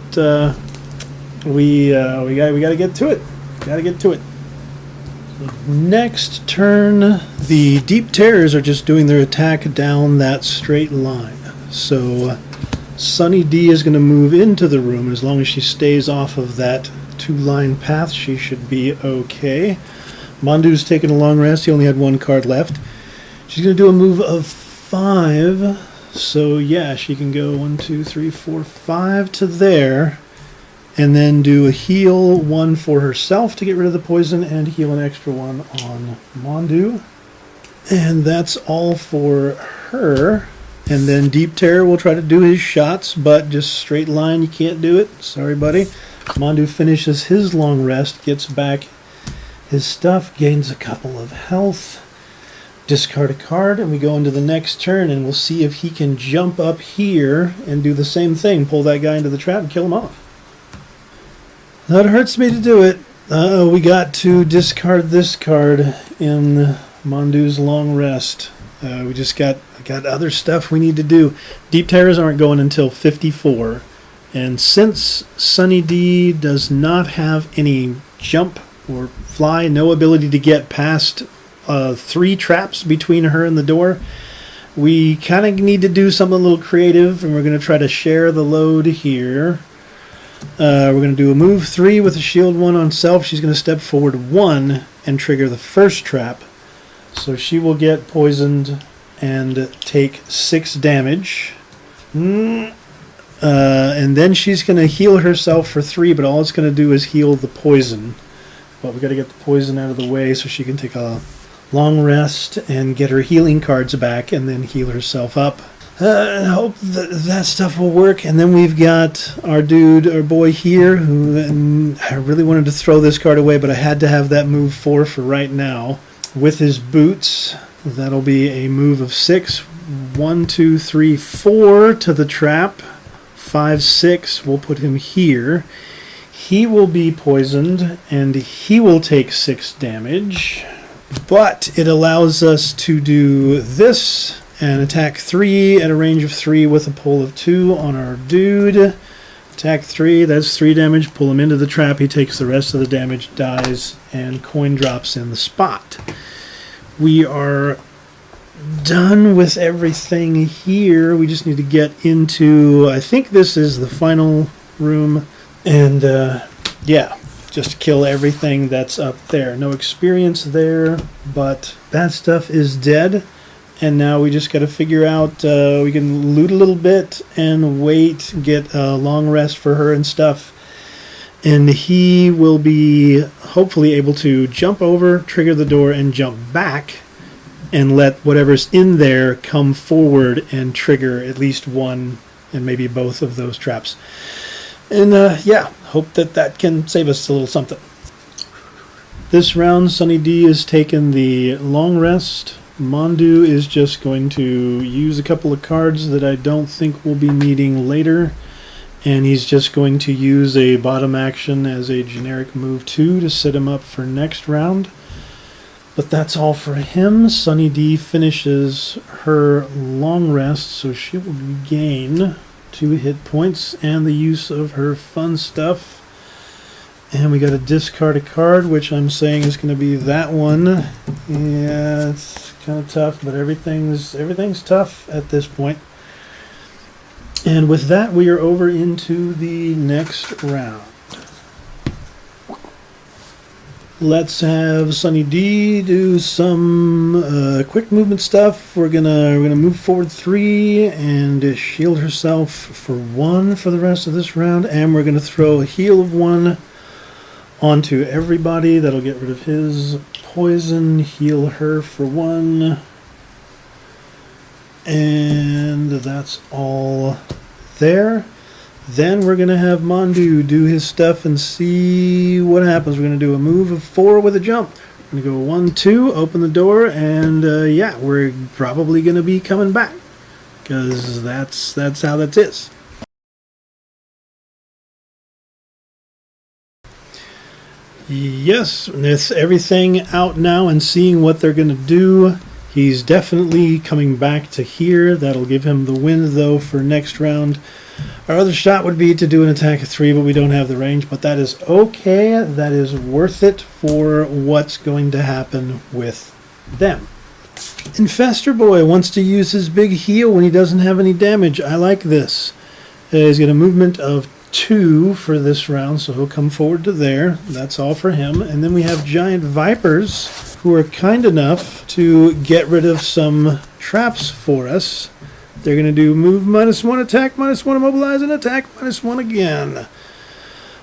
we got to get to it. Got to get to it. Next turn, the Deep Terrors are just doing their attack down that straight line. So Sunny D is going to move into the room, and as long as she stays off of that 2-line path, she should be okay. Mondew's taking a long rest. He only had 1 card left. She's going to do a move of 5. So yeah, she can go 1, 2, 3, 4, 5 to there, and then do a heal 1 for herself to get rid of the poison, and heal an extra 1 on Mondew. And that's all for her. And then Deep Terror will try to do his shots, but just straight line, you can't do it. Sorry, buddy. Mondew finishes his long rest, gets back his stuff, gains a couple of health. Discard a card, and we go into the next turn, and we'll see if he can jump up here and do the same thing. Pull that guy into the trap and kill him off. That hurts me to do it. We got to discard this card in Mondew's long rest. We just got other stuff we need to do. Deep Terrors aren't going until 54. And since Sunny D does not have any jump or fly, no ability to get past 3 traps between her and the door, we kind of need to do something a little creative, and we're going to try to share the load here. We're going to do a move 3 with a shield 1 on self. She's going to step forward 1 and trigger the first trap. So she will get poisoned and take 6 damage. And then she's going to heal herself for 3, but all it's going to do is heal the poison. But we got to get the poison out of the way so she can take a long rest and get her healing cards back and then heal herself up. I hope that stuff will work. And then we've got our boy here, who I really wanted to throw this card away, but I had to have that move 4 for right now. With his boots, that'll be a move of 6. 1, 2, 3, 4 to the trap. 5, 6, we'll put him here. He will be poisoned, and he will take 6 damage. But it allows us to do this and attack 3 at a range of 3 with a pull of 2 on our dude. Attack 3, that's 3 damage. Pull him into the trap. He takes the rest of the damage, dies, and coin drops in the spot. We are done with everything here. We just need to get into, I think this is the final room, and yeah, just kill everything that's up there. No experience there, but that stuff is dead, and now we just got to figure out, we can loot a little bit and wait, get a long rest for her and stuff, and he will be hopefully able to jump over, trigger the door, and jump back, and let whatever's in there come forward and trigger at least one and maybe both of those traps. And yeah, hope that can save us a little something. This round, Sunny D has taken the long rest. Mondew is just going to use a couple of cards that I don't think we'll be needing later. And he's just going to use a bottom action as a generic move 2 to set him up for next round. But that's all for him. Sunny D finishes her long rest, so she will gain 2 hit points and the use of her fun stuff. And we got to discard a card, which I'm saying is going to be that one. Yeah, it's kind of tough, but everything's tough at this point. And with that, we are over into the next round. Let's have Sunny D do some quick movement stuff. We're gonna move forward 3 and shield herself for 1 for the rest of this round, and we're gonna throw a heal of 1 onto everybody. That'll get rid of his poison. Heal her for 1, and that's all there. Then we're going to have Mondew do his stuff and see what happens. We're going to do a move of 4 with a jump. We're going to go 1, 2, open the door, and yeah, we're probably going to be coming back, because that's how that is. Yes, with everything out now and seeing what they're going to do, he's definitely coming back to here. That'll give him the win, though, for next round. Our other shot would be to do an attack of 3, but we don't have the range. But that is okay. That is worth it for what's going to happen with them. Infestor Boy wants to use his big heal when he doesn't have any damage. I like this. He's got a movement of 2 for this round, so he'll come forward to there. That's all for him. And then we have Giant Vipers, who are kind enough to get rid of some traps for us. They're going to do move -1, attack -1, immobilize, and attack -1 again.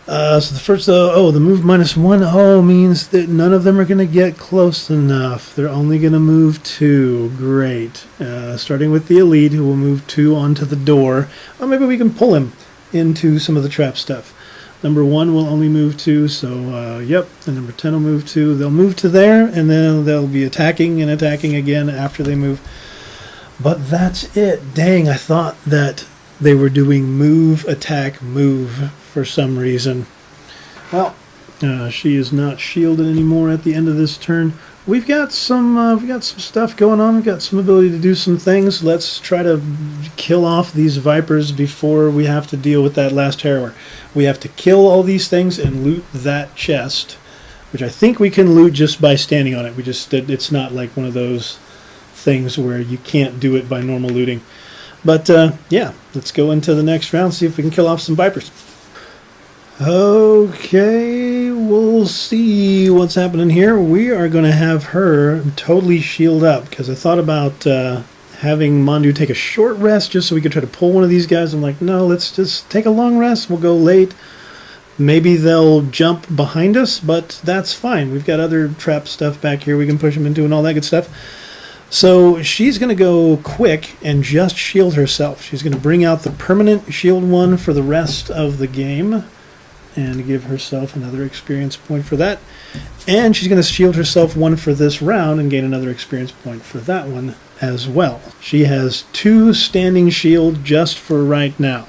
So the first, the move -1, means that none of them are going to get close enough. They're only going to move 2. Great. Starting with the Elite, who will move 2 onto the door. Or maybe we can pull him into some of the trap stuff. Number 1 will only move 2, so yep. And number 10 will move 2. They'll move to there, and then they'll be attacking and attacking again after they move. But that's it. Dang, I thought that they were doing move, attack, move for some reason. Well, she is not shielded anymore at the end of this turn. We've got some stuff going on. We've got some ability to do some things. Let's try to kill off these Vipers before we have to deal with that last Harrower. We have to kill all these things and loot that chest, which I think we can loot just by standing on it. It's not like one of those things where you can't do it by normal looting. But yeah, let's go into the next round, see if we can kill off some Vipers. Okay, we'll see what's happening here. We are going to have her totally shield up, because I thought about having Mondew take a short rest just so we could try to pull one of these guys. I'm like, no, let's just take a long rest. We'll go late. Maybe they'll jump behind us, but that's fine. We've got other trap stuff back here we can push them into and all that good stuff. So she's going to go quick and just shield herself. She's going to bring out the permanent shield one for the rest of the game and give herself another experience point for that. And she's going to shield herself one for this round and gain another experience point for that one as well. She has 2 standing shield just for right now.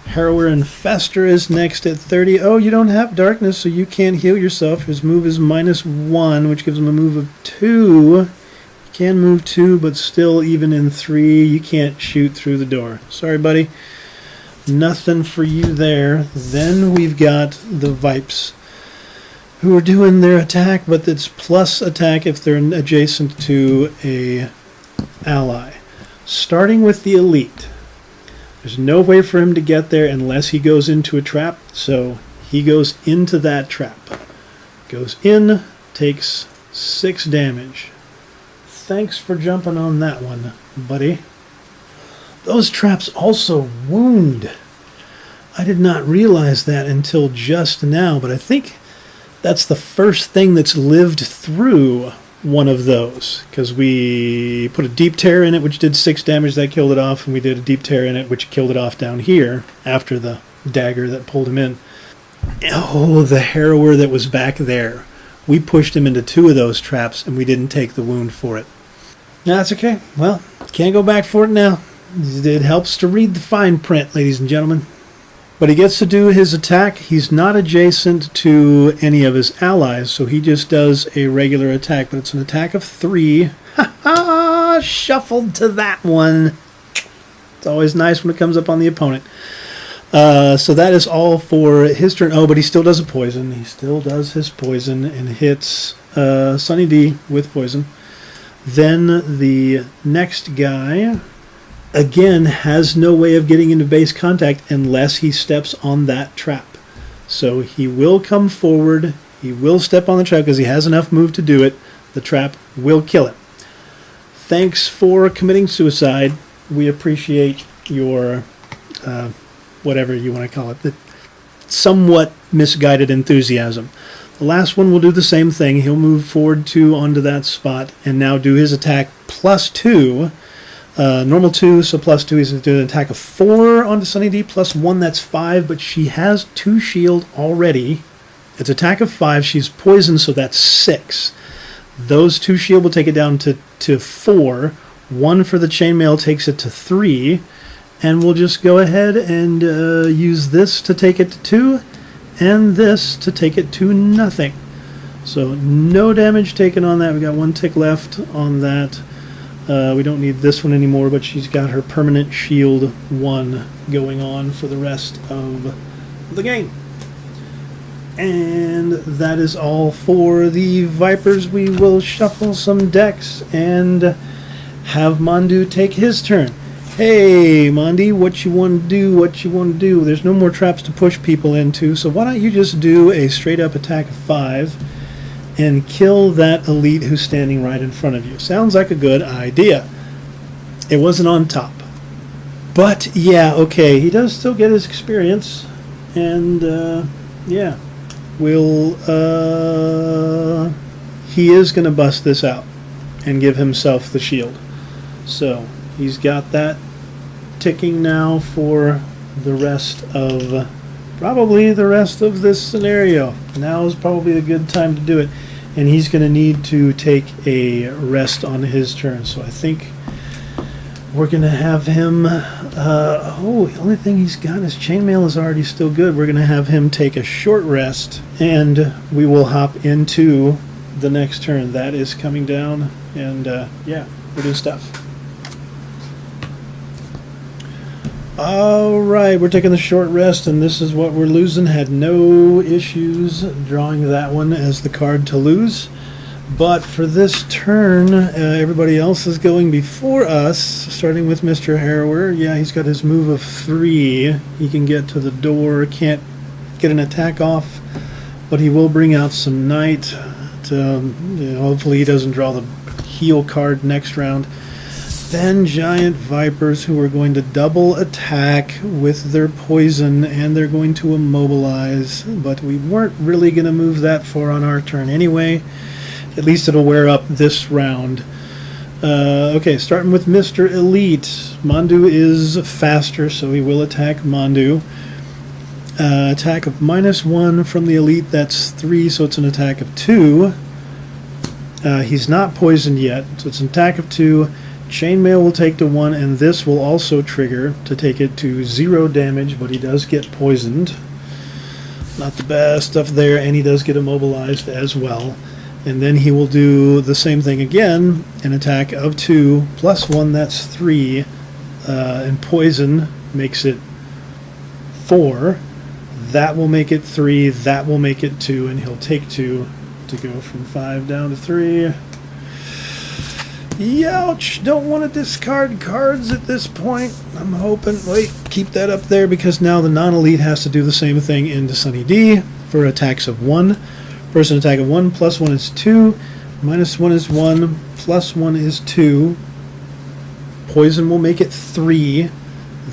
Harrower and Fester is next at 30. Oh, you don't have darkness, so you can't heal yourself. His move is -1, which gives him a move of 2. You can move 2, but still, even in 3, you can't shoot through the door. Sorry, buddy. Nothing for you there. Then we've got the Vipes, who are doing their attack, but it's plus attack if they're adjacent to a ally. Starting with the Elite. There's no way for him to get there unless he goes into a trap, so he goes into that trap. Goes in, takes 6 damage. Thanks for jumping on that one, buddy. Those traps also wound. I did not realize that until just now, but I think that's the first thing that's lived through one of those, because we put a deep tear in it, which did 6 damage. That killed it off, and we did a deep tear in it, which killed it off down here after the dagger that pulled him in. Oh, the Harrower that was back there. We pushed him into 2 of those traps, and we didn't take the wound for it. No, that's okay. Well, can't go back for it now. It helps to read the fine print, ladies and gentlemen. But he gets to do his attack. He's not adjacent to any of his allies, so he just does a regular attack. But it's an attack of 3. Ha ha! Shuffled to that one. It's always nice when it comes up on the opponent. So that is all for his turn. Oh, but he still does a poison. He still does his poison and hits Sunny D with poison. Then the next guy, again, has no way of getting into base contact unless he steps on that trap. So he will come forward. He will step on the trap because he has enough move to do it. The trap will kill him. Thanks for committing suicide. We appreciate your, whatever you want to call it, the somewhat misguided enthusiasm. The last one will do the same thing. He'll move forward 2 onto that spot and now do his attack plus 2. Normal 2, so plus 2. He's going to do an attack of 4 onto Sunny D, plus 1, that's 5, but she has 2 shield already. It's attack of 5. She's poisoned, so that's 6. Those 2 shield will take it down to 4. 1 for the chainmail takes it to 3. And we'll just go ahead and use this to take it to 2, and this to take it to nothing. So no damage taken on that. We got 1 tick left on that. We don't need this one anymore, but she's got her permanent shield 1 going on for the rest of the game. And that is all for the Vipers. We will shuffle some decks and have Mondew take his turn. Hey, Mondew, what you want to do, what you want to do? There's no more traps to push people into, so why don't you just do a straight-up attack of 5 and kill that elite who's standing right in front of you. Sounds like a good idea. It wasn't on top. But, yeah, okay, he does still get his experience, and, yeah, he is going to bust this out and give himself the shield. So he's got that ticking now for the rest of, probably the rest of this scenario. Now is probably a good time to do it. And he's going to need to take a rest on his turn. So I think we're going to have him, the only thing he's got is chainmail is already still good. We're going to have him take a short rest, and we will hop into the next turn. That is coming down, and yeah, we'll do stuff. Alright, we're taking the short rest, and this is what we're losing. Had no issues drawing that one as the card to lose. But for this turn, everybody else is going before us, starting with Mr. Harrower. Yeah, he's got his move of 3. He can get to the door, can't get an attack off, but he will bring out some Night. To, hopefully he doesn't draw the heal card next round. then giant vipers who are going to double attack with their poison, and they're going to immobilize, but we weren't really going to move that far on our turn anyway. At least it'll wear up this round. Okay, starting with Mr. Elite. Mondew is faster, so he will attack Mondew. Attack of -1 from the Elite, that's 3, so it's an attack of 2. He's not poisoned yet, so it's an attack of 2. Chainmail will take to 1, and this will also trigger to take it to 0 damage, but he does get poisoned. Not the best stuff there, and he does get immobilized as well. And then he will do the same thing again, an attack of 2, +1, that's 3, and poison makes it 4. That will make it 3, that will make it 2, and he'll take 2 to go from 5 down to 3. Youch! Don't want to discard cards at this point. I'm hoping... Wait, keep that up there, because now the non-elite has to do the same thing into Sunny D for attacks of 1. First an attack of 1, +1 is 2, -1 is 1, +1 is 2. Poison will make it 3.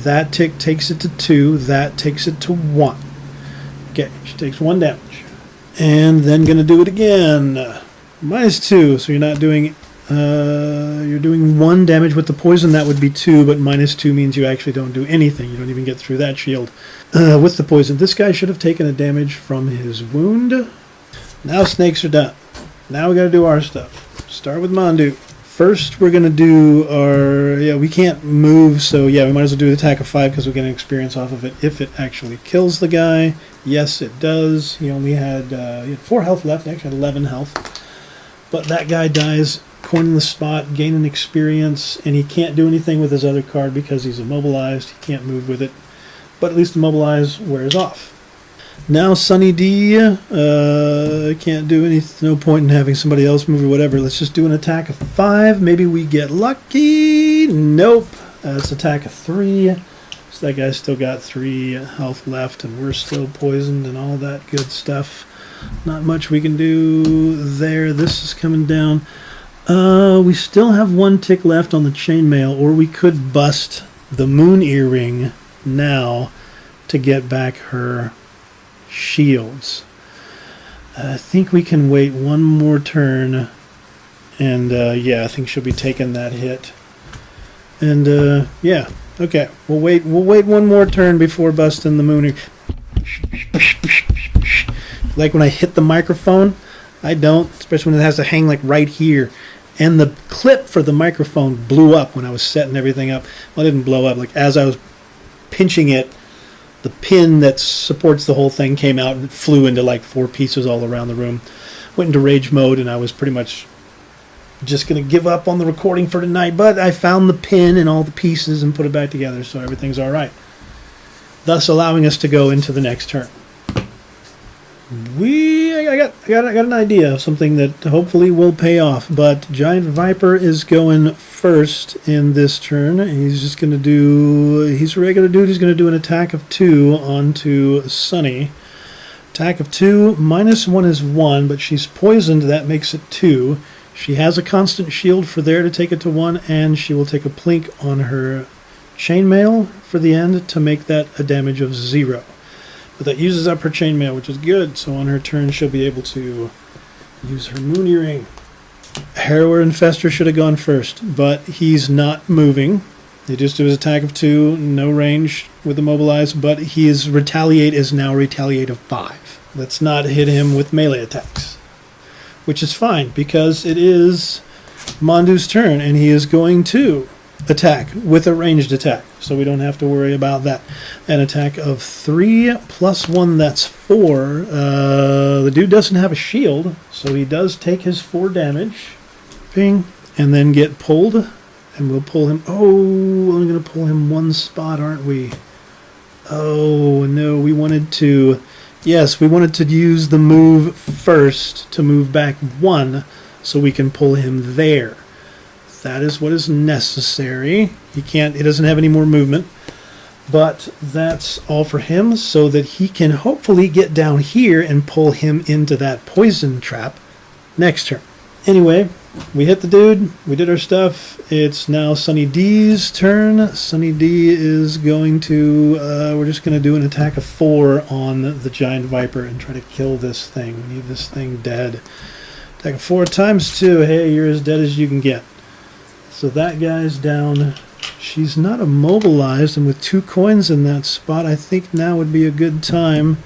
That takes it to 2. That takes it to 1. Okay, she takes 1 damage. And then going to do it again. -2, so you're not doing... you're doing 1 damage with the poison. That would be 2, but -2 means you actually don't do anything. You don't even get through that shield with the poison. This guy should have taken a damage from his wound. Now snakes are done. Now we got to do our stuff. Start with Mondew. First we're going to do our... Yeah, we can't move, so yeah, we might as well do an attack of 5 because we get an experience off of it if it actually kills the guy. Yes, it does. He only had, he had 4 health left. He actually had 11 health. But that guy dies, coining the spot, gaining experience, and he can't do anything with his other card because he's immobilized. He can't move with it. But at least immobilize wears off. Now Sunny D, can't do anything, no point in having somebody else move or whatever. Let's just do an attack of 5. Maybe we get lucky. Nope. It's attack of 3. So that guy's still got 3 health left, and we're still poisoned and all that good stuff. Not much we can do there. This is coming down. We still have 1 tick left on the chainmail, or we could bust the moon earring now to get back her shields. I think we can wait 1 more turn, and yeah, I think she'll be taking that hit. And yeah, okay, we'll wait 1 more turn before busting the moon earring. Like when I hit the microphone, I don't, especially when it has to hang like right here. And the clip for the microphone blew up when I was setting everything up. Well, it didn't blow up. Like as I was pinching it, the pin that supports the whole thing came out and it flew into like 4 pieces all around the room. Went into rage mode, and I was pretty much just going to give up on the recording for tonight. But I found the pin and all the pieces and put it back together, so everything's all right. Thus allowing us to go into the next turn. I got an idea of something that hopefully will pay off, but Giant Viper is going first in this turn. He's just going to do... He's a regular dude. He's going to do an attack of 2 onto Sunny. Attack of 2, -1 is 1, but she's poisoned. That makes it 2. She has a constant shield for there to take it to 1, and she will take a plink on her chainmail for the end to make that a damage of 0. But that uses up her chainmail, which is good. So on her turn, she'll be able to use her moon earring. Harrower Infester should have gone first, but he's not moving. He just do his attack of 2, no range with immobilize, but his retaliate is now retaliate of 5. Let's not hit him with melee attacks, which is fine because it is Mondew's turn, and he is going to attack with a ranged attack, so we don't have to worry about that. An attack of 3 +1, that's 4. The dude doesn't have a shield, so he does take his 4 damage. Ping, and then get pulled, and we'll pull him. Oh, we're going to pull him 1 spot, aren't we? Oh, no, we wanted to... Yes, we wanted to use the move first to move back 1, so we can pull him there. That is what is necessary. He doesn't have any more movement, but that's all for him, so that he can hopefully get down here and pull him into that poison trap next turn. Anyway, We hit the dude. We did our stuff. It's now Sunny D's turn. Sunny D is going to... we're just going to do an attack of 4 on the giant viper and try to kill this thing. We need this thing dead. Attack of 4 times 2. Hey, you're as dead as you can get. So that guy's down. She's not immobilized, and with 2 coins in that spot, I think now would be a good time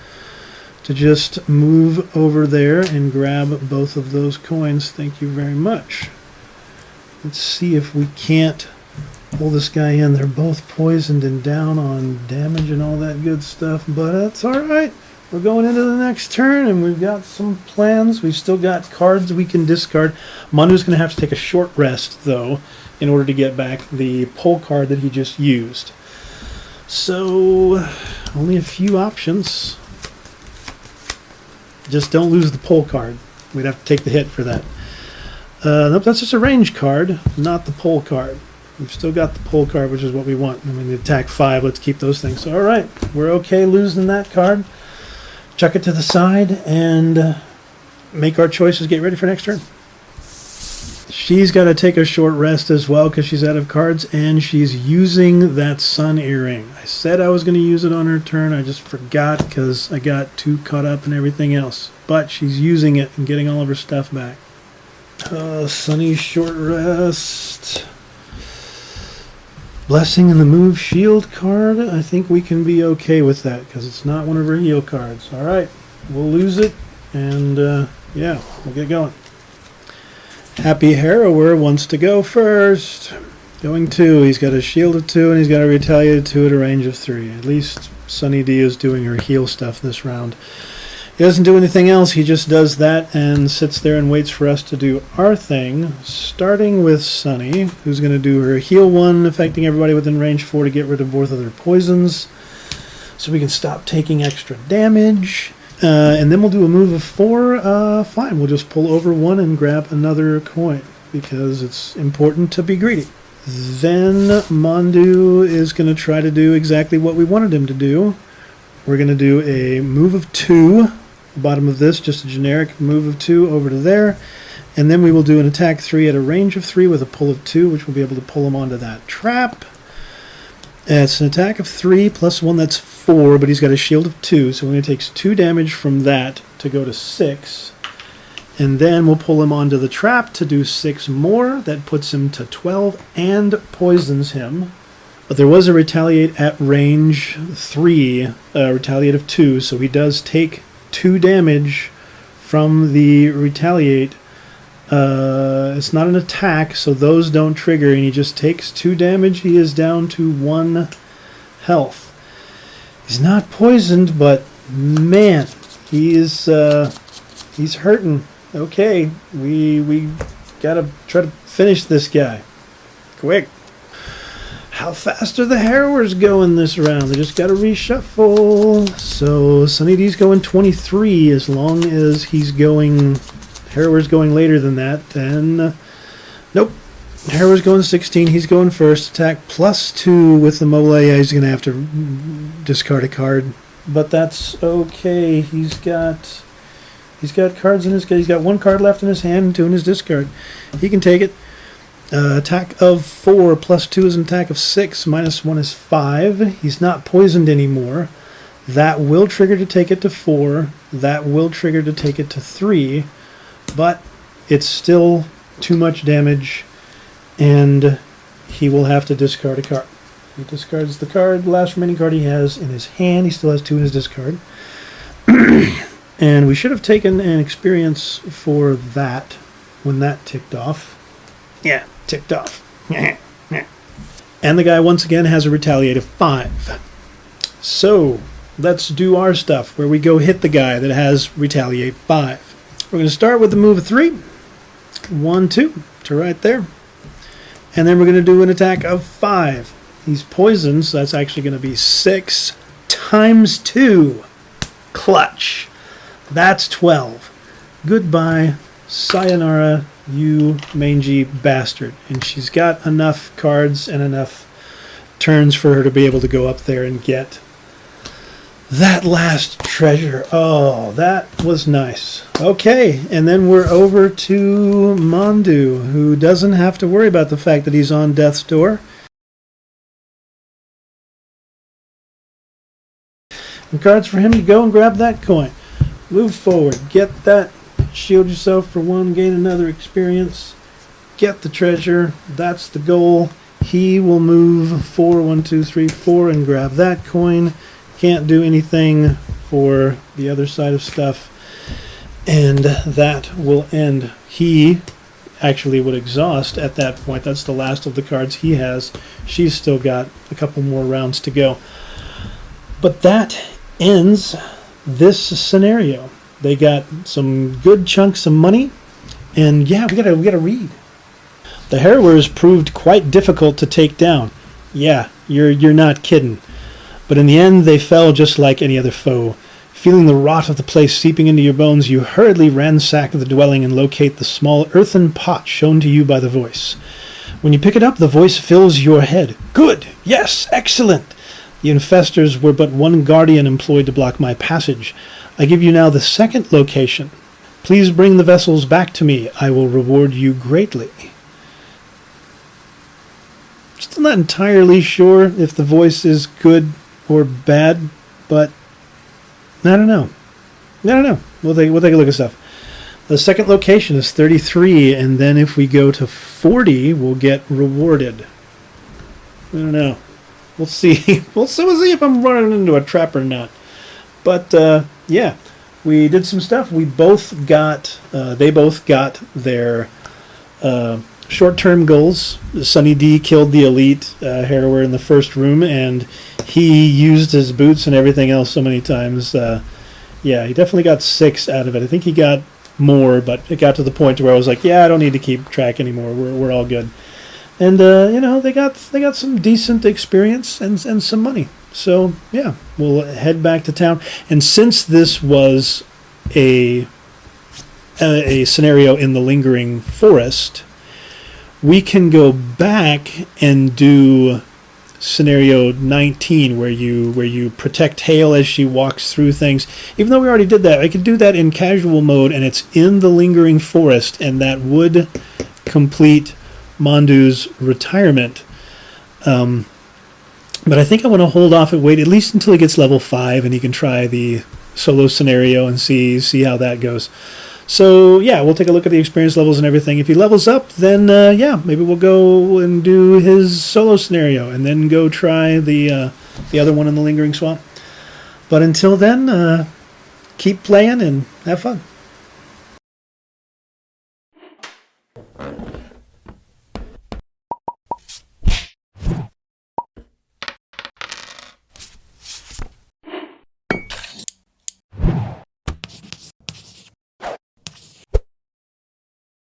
to just move over there and grab both of those coins. Thank you very much. Let's see if we can't pull this guy in. They're both poisoned and down on damage and all that good stuff, but that's alright. We're going into the next turn, and we've got some plans. We've still got cards we can discard. Mondew's going to have to take a short rest, though, in order to get back the pull card that he just used. So, only a few options. Just don't lose the pull card. We'd have to take the hit for that. Nope, that's just a range card, not the pull card. We've still got the pull card, which is what we want. I mean, the attack 5, let's keep those things. So, alright, we're okay losing that card. Chuck it to the side and make our choices, get ready for next turn. She's got to take a short rest as well because she's out of cards, and she's using that sun earring. I said I was going to use it on her turn. I just forgot because I got too caught up in everything else. But she's using it and getting all of her stuff back. Sunny short rest. Blessing in the move shield card. I think we can be okay with that because it's not one of her heal cards. All right, we'll lose it, and yeah, we'll get going. Happy Harrower wants to go first. Going 2. He's got a shield of 2, and he's got a retaliated 2 at a range of 3. At least Sunny D is doing her heal stuff this round. He doesn't do anything else. He just does that and sits there and waits for us to do our thing, starting with Sunny, who's going to do her heal 1, affecting everybody within range 4 to get rid of both of their poisons, so we can stop taking extra damage. And then we'll do a move of 4. Fine, we'll just pull over 1 and grab another coin because it's important to be greedy. Then Mondew is going to try to do exactly what we wanted him to do. We're going to do a move of 2. Bottom of this, just a generic move of 2 over to there. And then we will do an attack 3 at a range of 3 with a pull of 2, which will be able to pull him onto that trap. It's an attack of 3 plus 1, that's 4, but he's got a shield of 2, so he only takes 2 damage from that to go to 6. And then we'll pull him onto the trap to do 6 more. That puts him to 12 and poisons him. But there was a retaliate at range 3, retaliate of 2, so he does take 2 damage from the retaliate. It's not an attack, so those don't trigger, and he just takes 2 damage. He is down to 1 health. He's not poisoned, but man, he's hurting. Okay, we gotta try to finish this guy. Quick. How fast are the Harrowers going this round? They just gotta reshuffle. So Sunny D's going 23. As long as he's going... Harrower's going later than that, then... nope. Harrower's going 16. He's going first. Attack plus 2 with the mobile. Yeah, he's going to have to discard a card. But that's okay. He's got cards in his... He's got 1 card left in his hand and 2 in his discard. He can take it. Attack of 4 plus 2 is an attack of 6. Minus 1 is 5. He's not poisoned anymore. That will trigger to take it to 4. That will trigger to take it to 3. But it's still too much damage, and he will have to discard a card. He discards the card, the last remaining card he has in his hand. He still has 2 in his discard. And we should have taken an experience for that when that ticked off. Yeah, ticked off. And the guy once again has a retaliate of 5. So let's do our stuff where we go hit the guy that has retaliate 5. We're going to start with the move of 3. 1, 2 to right there. And then we're going to do an attack of 5. He's poisoned, so that's actually going to be 6 times 2. Clutch. That's 12. Goodbye, sayonara, you mangy bastard. And she's got enough cards and enough turns for her to be able to go up there and get That last treasure. Oh, that was nice. Okay, and then we're over to Mondew, who doesn't have to worry about the fact that he's on death's door. And cards for him to go and grab that coin. Move forward. Get that. Shield yourself for one, gain another experience. Get the treasure. That's the goal. He will move 4, 1, 2, 3, 4, and grab that coin. Can't do anything for the other side of stuff. And that will end. He actually would exhaust at that point. That's the last of the cards he has. She's still got a couple more rounds to go. But that ends this scenario. They got some good chunks of money. And yeah, we gotta read. The Harrowers proved quite difficult to take down. Yeah, you're not kidding. But in the end, they fell just like any other foe. Feeling the rot of the place seeping into your bones, you hurriedly ransack the dwelling and locate the small earthen pot shown to you by the voice. When you pick it up, the voice fills your head. Good! Yes! Excellent! The infestors were but one guardian employed to block my passage. I give you now the second location. Please bring the vessels back to me. I will reward you greatly. Still not entirely sure if the voice is good or bad, but I don't know. We'll take a look at stuff. The second location is 33, and then if we go to 40, we'll get rewarded. I don't know. We'll see. We'll see if I'm running into a trap or not. But yeah, we did some stuff. We both got. They both got their short-term goals. Sunny D killed the elite Harrower in the first room, and he used his boots and everything else so many times. Yeah, he definitely got 6 out of it. I think he got more, but it got to the point where I was like, yeah, I don't need to keep track anymore. We're all good. And they got some decent experience and some money. So yeah, we'll head back to town. And since this was a scenario in the Lingering Forest, we can go back and do scenario 19 where you protect Hale as she walks through things. Even though we already did that, I could do that in casual mode, and it's in the Lingering Forest, and that would complete Mondew's retirement. But I think I want to hold off and wait at least until he gets level 5 and he can try the solo scenario and see how that goes. So yeah, we'll take a look at the experience levels and everything. If he levels up, then yeah, maybe we'll go and do his solo scenario and then go try the other one in the Lingering Swamp. But until then, keep playing and have fun.